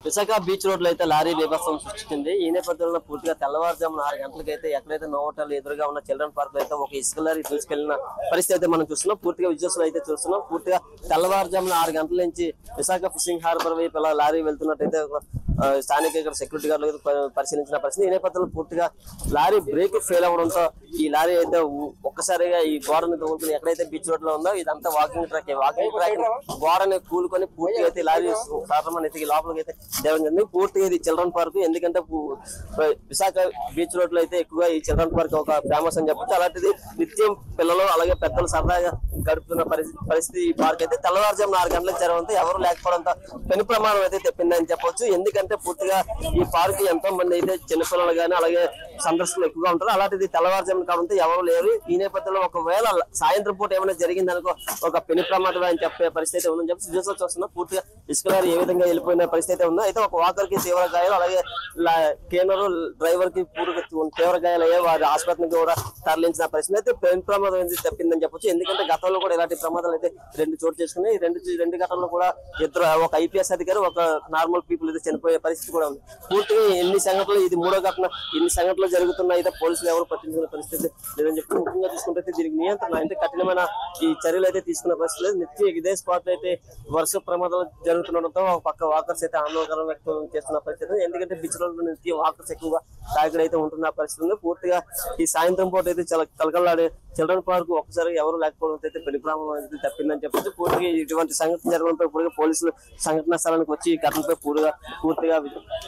Visakha beach road లో అయితే lorry బీభత్సం సృష్టించింది. ఈ నేపథ్యంలో పూర్తిగా తెల్లవారుజామున 6 గంటలకైతే ఎక్కడైతే నోవోటల్ ఎదురుగా ఉన్న చిల్డ్రన్ పార్క్ లో అయితే ఒక ఇసుక లారీ తీసుకెళ్లిన పరిస్థితి అయితే మనం చూస్తున్నాం. పూర్తిగా విజువల్స్ అయితే చూస్తున్నాం. పూర్తిగా తెల్లవారుజామున 6 గంటల నుంచి విశాఖ ఫిషింగ్ హార్బర్ వైపు ఇలా లారీ వెళ్తున్నట్టయితే స్థానిక ఇక్కడ సెక్యూరిటీ గార్డులు పరిశీలించిన పరిస్థితి. ఈ నేపథ్యంలో పూర్తిగా లారీ బ్రేక్ ఫెయిల్ అవడంతో ఈ లారీ అయితే ఒక్కసారిగా ఈ గోడని తగులుకుని ఎక్కడైతే బీచ్ రోడ్ లో ఉందో ఇదంతా వాకింగ్ ట్రాక్ గోడని కూలుకొని పూర్తిగా అయితే లారీ అయితే లోపలికి అయితే జరిగింది. పూర్తిగా ఇది చిల్డ్రన్ పార్క్. ఎందుకంటే విశాఖ బీచ్ రోడ్ లో అయితే ఎక్కువగా ఈ చిల్డ్రన్ పార్క్ ఒక ఫేమస్ అని చెప్పొచ్చు. అలాంటిది నిత్యం పిల్లలు అలాగే పెద్దలు సరదాగా గడుపుతున్న పరిస్థితి ఈ పార్క్ అయితే తెల్లవారుజామున 6 గంటలకు జరగడంతో ఎవరు లేకపోవడంతో పెను ప్రమాదం అయితే తెప్పిందని చెప్పొచ్చు. ఎందుకంటే పూర్తిగా ఈ పార్క్ ఎంతో మంది అయితే చిన్నపిల్లలు గానీ అలాగే సందర్శకులు ఎక్కువగా ఉంటారు. అలాంటిది తెల్లవారుజామున కావడంతో ఎవరు లేరు. ఈ నేపథ్యంలో ఒకవేళ సాయంత్రం పూట ఏమైనా జరిగిందనుకో ఒక పెను ప్రమాదం అని చెప్పే పరిస్థితి ఉందని చెప్పి చూసి చూస్తున్నా. పూర్తిగా ఇసుక లారీ ఏ విధంగా వెళ్ళిపోయిన పరిస్థితి ఉందో అయితే ఒక వాకర్ కి తీవ్ర గాయాలు అలాగే క్లీనర్ డ్రైవర్ కి తీవ్ర గాయాలు అయ్యే వారి ఆసుపత్రికి కూడా తరలించిన పరిస్థితి అయితే పెను ప్రమాదం అయితే తప్పిందని చెప్పొచ్చు. ఎందుకంటే గతంలో కూడా ఇలాంటి ప్రమాదాలు అయితే 2 చోటు చేసుకున్నాయి. రెండు ఘటనలో కూడా ఒక ఐపీఎస్ అధికారి ఒక నార్మల్ పీపుల్ అయితే చనిపోయే పరిస్థితి కూడా ఉంది. పూర్తిగా ఎన్ని సంఘటనలు ఇది 3వ ఘటన ఇన్ని సంఘటనలు జరుగుతున్నా అయితే పోలీసులు ఎవరు పట్టించుకునే పరిస్థితి లేదని చెప్పి ముఖ్యంగా చూసుకుంటే దీనికి నియంత్రణ అంటే కఠినమైన ఈ చర్యలు అయితే తీసుకున్న పరిస్థితి లేదు. నిత్యం ఇదే స్పాట్ అయితే వరుస ప్రమాదాలు జరుగుతుండడంతో ఒక పక్క వాకర్స్ అయితే ఆందోళన వ్యక్తం చేస్తున్న పరిస్థితి. ఎందుకంటే బీచ్ రోడ్ నిత్యం వాకర్స్ ఎక్కువగా తాకిడి అయితే ఉంటున్న పరిస్థితి ఉంది. పూర్తిగా ఈ సాయంత్రం పూట అయితే చాలా కలకలాడే చిల్డ్రన్ పార్క్ ఒక్కసారి ఎవరు లేకపోవడం అయితే పెను ప్రమాదం అయితే తప్పిందని చెప్పొచ్చు. పూర్తిగా ఇటువంటి సంఘటన జరగడంపై పూర్తిగా పోలీసులు సంఘటనా స్థలానికి వచ్చి ఈ ఘటనపై పూర్తిగా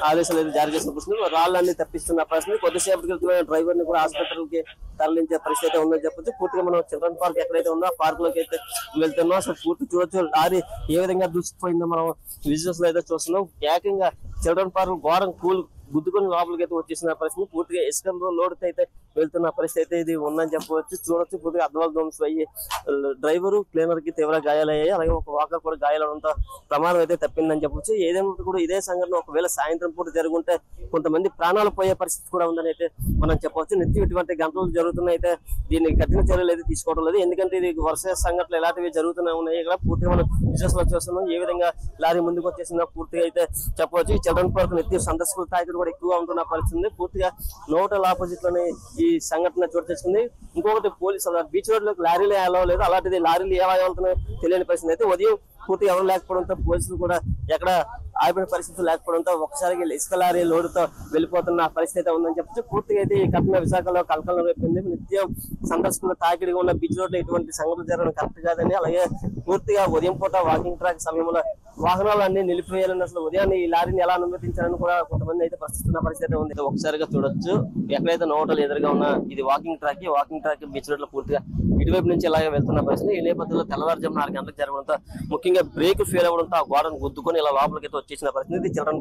ఆదేశాలు అయితే జారీ చేసిన పరిస్థితి. రాళ్ళన్ని తప్పిస్తున్న పరిస్థితి. కొద్దిసేపటి క్రితం డ్రైవర్ ని కూడా హాస్పిటల్కి తరలించే పరిస్థితి అయితే ఉందని చెప్పొచ్చు. పూర్తిగా మనం చిల్డ్రన్ పార్క్ ఎక్కడైతే ఉందో ఆ పార్క్ లోకి అయితే వెళ్తున్నాం. అసలు పూర్తి చూడొచ్చు లారీ ఏ విధంగా దూసుకుపోయిందో మనం విజువల్స్ లో అయితే చూస్తున్నాం. ఏకంగా చిల్డ్రన్ పార్క్ ఘోరం గుద్దుకొని లోపలికి అయితే వచ్చేసిన పరిస్థితి. పూర్తిగా ఇసుకలో లోడుతో అయితే వెళ్తున్న పరిస్థితి అయితే ఇది ఉందని చెప్పవచ్చు. చూడొచ్చు పూర్తిగా అద్వాల ధ్వంసం అయ్యి డ్రైవరు క్లీనర్ కి తీవ్ర గాయాలయ్యాయి. అలాగే ఒక వాకర్ కూడా గాయాలవడంతో ప్రమాదం అయితే తప్పిందని చెప్పొచ్చు. ఏదేమైనా కూడా ఇదే సంఘటన ఒకవేళ సాయంత్రం పూట జరుగుంటే కొంతమంది ప్రాణాలు పోయే పరిస్థితి కూడా ఉందని అయితే మనం చెప్పవచ్చు. నిత్యం ఇటువంటి గంటలు జరుగుతున్నాయి. అయితే దీన్ని కఠిన చర్యలు అయితే తీసుకోవడం లేదు. ఎందుకంటే ఇది వరుస సంఘటనలు ఎలాంటివి జరుగుతూనే ఉన్నాయి. ఇక్కడ పూర్తిగా మనం విజువల్స్ లో చూస్తున్నాం ఏ విధంగా లారీ ముందుకు వచ్చేసిందో పూర్తిగా అయితే చెప్పవచ్చు. ఈ చిల్డ్రన్ పార్క్ నిత్యం సందర్శకులు తాకిడి కూడా ఎక్కువగా ఉంటున్న పరిస్థితి. పూర్తిగా నోవోటల్ ఆపోజిట్ లోనే ఈ సంఘటన చోటు చేసుకుంది. ఇంకొకటి పోలీసు బీచ్ రోడ్ లోకి లారీలు ఎలా లేదు, అలాంటిది లారీలు ఎలా వెళ్తున్నాయో తెలియని పరిస్థితి అయితే ఉదయం పూర్తిగా ఎవరు లేకపోవడంతో పోలీసులు కూడా ఎక్కడ ఆగిపోయిన పరిస్థితులు లేకపోవడంతో ఒక్కసారిగా ఇసుక లారీ లోడుతో వెళ్ళిపోతున్న పరిస్థితి ఉందని చెప్పచ్చు. పూర్తిగా అయితే ఈ ఘటన విశాఖలో కలకలం రేపింది. నిత్యం సందర్శకులు తాకిడిగా ఉన్న బీచ్ రోడ్ లో ఇటువంటి సంఘటనలు జరగడం కరెక్ట్ కాదని అలాగే పూర్తిగా ఉదయం పూట వాకింగ్ ట్రాక్ సమయంలో వాహనాలన్నీ నిలిపివేయాలని అసలు ఉదయాన్ని ఈ లారీని ఎలా అనుమతించాలని కూడా కొంతమంది అయితే ప్రశ్నిస్తున్న పరిస్థితి ఉంది. ఒకసారిగా చూడొచ్చు ఎక్కడైతే నోవోటల్ ఎదురుగా ఉన్న ఇది వాకింగ్ ట్రాక్ బీచ్ రోడ్ లో పూర్తిగా ఇటువైపు నుంచి ఇలాగే వెళ్తున్న పరిస్థితి. ఈ నేపథ్యంలో తెల్లవారుజామున 6 గంటలకు జరగడంతో ముఖ్యంగా బ్రేక్ ఫెయిల్ అవడంతో ఆ గోడను గుద్దుకొని ఇలా లోపలికి వచ్చేసిన పరిస్థితి. చిల్డ్రన్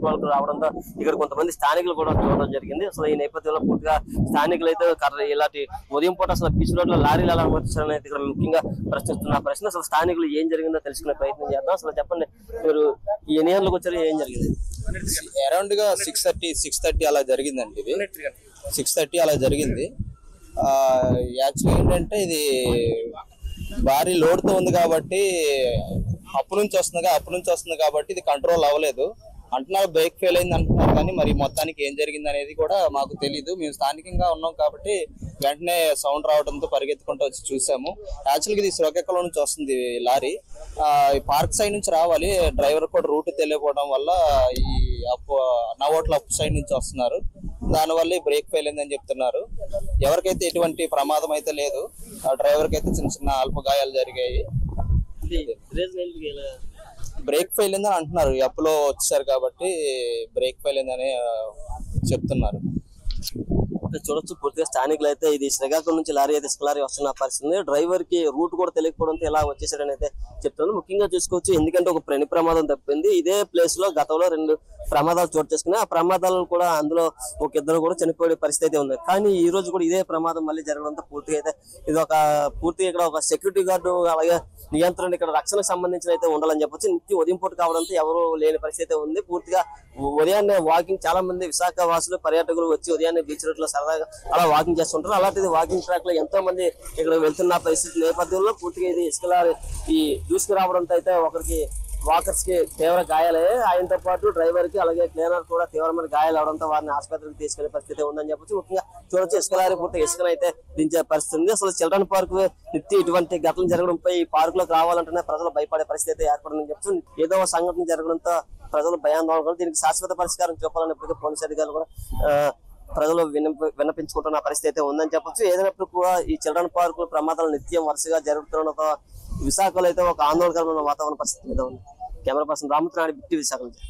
పార్క్ రావడంతో ఇక్కడ కొంతమంది స్థానికులు కూడా చూడడం జరిగింది. అసలు ఈ నేపథ్యంలో పూర్తిగా స్థానికులు అయితే ఇలాంటి ఉదయం పూట అసలు బీచ్ రోడ్ లో లారీలు ఎలా అనుమతించాలని అయితే ఇక్కడ ముఖ్యంగా ప్రశ్నిస్తున్న పరిస్థితి. అసలు స్థానికులు ఏం జరిగిందో తెలుసుకునే ప్రయత్నం చేద్దాం. అసలు చెప్పండి, మీరు ఎన్ని గంటలకు వచ్చారు, ఏం జరిగింది? అరౌండ్ గా 6:30 అలా జరిగిందండి. ఇది 6:30 అలా జరిగింది. యాక్చువల్గా ఏంటంటే ఇది భారీ లోడ్తో ఉంది కాబట్టి అప్పు నుంచి వస్తుంది కాబట్టి ఇది కంట్రోల్ అవ్వలేదు అంటున్నారు. బ్రేక్ ఫెయిల్ అయింది అంటున్నారు కానీ మరి మొత్తానికి ఏం జరిగింది అనేది కూడా మాకు తెలీదు. మేము స్థానికంగా ఉన్నాం కాబట్టి వెంటనే సౌండ్ రావడంతో పరిగెత్తుకుంటూ వచ్చి చూసాము. యాక్చువల్గా ఇది శ్రీకాకుళం నుంచి వస్తుంది లారీ. పార్క్ సైడ్ నుంచి రావాలి. డ్రైవర్ కూడా రూట్ తెలియకపోవడం వల్ల ఈ నోవోటల్ అప్ సైడ్ నుంచి వస్తున్నారు. దానివల్ల బ్రేక్ ఫెయిల్ అయిందని చెప్తున్నారు. ఎవరికైతే ఎటువంటి ప్రమాదం అయితే లేదు. ఆ డ్రైవర్ కి అయితే చిన్న అల్ప గాయాలు జరిగాయి. బ్రేక్ ఫెయిల్ అయిందని అంటున్నారు. అప్పులో వచ్చారు కాబట్టి బ్రేక్ ఫెయిల్ అయిందని చెప్తున్నారు. చూడొచ్చు పూర్తిగా స్థానికులు అయితే ఇది శ్రీకాకుళం నుంచి లారీ అయితే ఇసుక లారీ వస్తున్న పరిస్థితి. డ్రైవర్ కి రూట్ కూడా తెలియకపోవడంతో ఎలా వచ్చేసాడని అయితే చెప్తున్నాను. ముఖ్యంగా చూసుకోవచ్చు ఎందుకంటే ఒక ప్రమాదం తప్పింది. ఇదే ప్లేస్ లో గతంలో 2 ప్రమాదాలు చోటు చేసుకున్నాయి. ఆ ప్రమాదాలు కూడా అందులో ఒక ఇద్దరు కూడా చనిపోయే పరిస్థితి అయితే ఉంది. కానీ ఈ రోజు కూడా ఇదే ప్రమాదం మళ్ళీ జరగడంతో పూర్తిగా అయితే ఇది పూర్తిగా ఇక్కడ ఒక సెక్యూరిటీ గార్డు అలాగే నియంత్రణ ఇక్కడ రక్షణకు సంబంధించిన అయితే ఉండాలని చెప్పొచ్చు. నిత్యం ఉదయం పూట కావడంతో ఎవరు లేని పరిస్థితి ఉంది. పూర్తిగా ఉదయాన్నే వాకింగ్ చాలా మంది విశాఖ వాసులు పర్యాటకులు వచ్చి ఉదయాన్నే బీచ్ రోడ్ లో సరదాగా అలా వాకింగ్ చేస్తుంటారు. అలాంటిది వాకింగ్ ట్రాక్ లో ఎంతో మంది ఇక్కడ వెళ్తున్న పరిస్థితి నేపథ్యంలో పూర్తిగా ఇది ఇసుక లారీ ఈ దూసుకు రావడంతో అయితే ఒకరికి వాకర్స్ కి తీవ్ర గాయాలయ్యాయి. ఆయనతో పాటు డ్రైవర్ కి అలాగే క్లీనర్ కూడా తీవ్రమైన గాయాలు అవడంతో వారిని ఆసుపత్రికి తీసుకెళ్లే పరిస్థితి ఉందని చెప్పొచ్చు. ముఖ్యంగా చూడొచ్చు ఇసుక లారీ పూర్తిగా ఇసుకను అయితే దించే పరిస్థితి ఉంది. అసలు చిల్డ్రన్ పార్క్ నిత్యం ఇటువంటి ఘటనలు జరగడంపై ఈ పార్క్ లోకి రావాలంటేనే ప్రజలు భయపడే పరిస్థితి ఏర్పడిందని చెప్పచ్చు. ఏదో ఒక సంఘటన జరగడంతో ప్రజలు భయాందోళన, దీనికి శాశ్వత పరిష్కారం చూపాలని ఇప్పటికే పోలీసు అధికారులు కూడా ప్రజలు విన్నపించుకుంటున్న పరిస్థితి అయితే ఉందని చెప్పొచ్చు. ఏదైనప్పుడు కూడా ఈ చిల్డ్రన్ పార్క్ ప్రమాదాలు నిత్యం వరుసగా జరుగుతుండటంతో విశాఖలో అయితే ఒక ఆందోళనకరమైన వాతావరణ పరిస్థితి మీద ఉంది. Camera person Ramurthy Naidu, big TV Visakha నుంచి.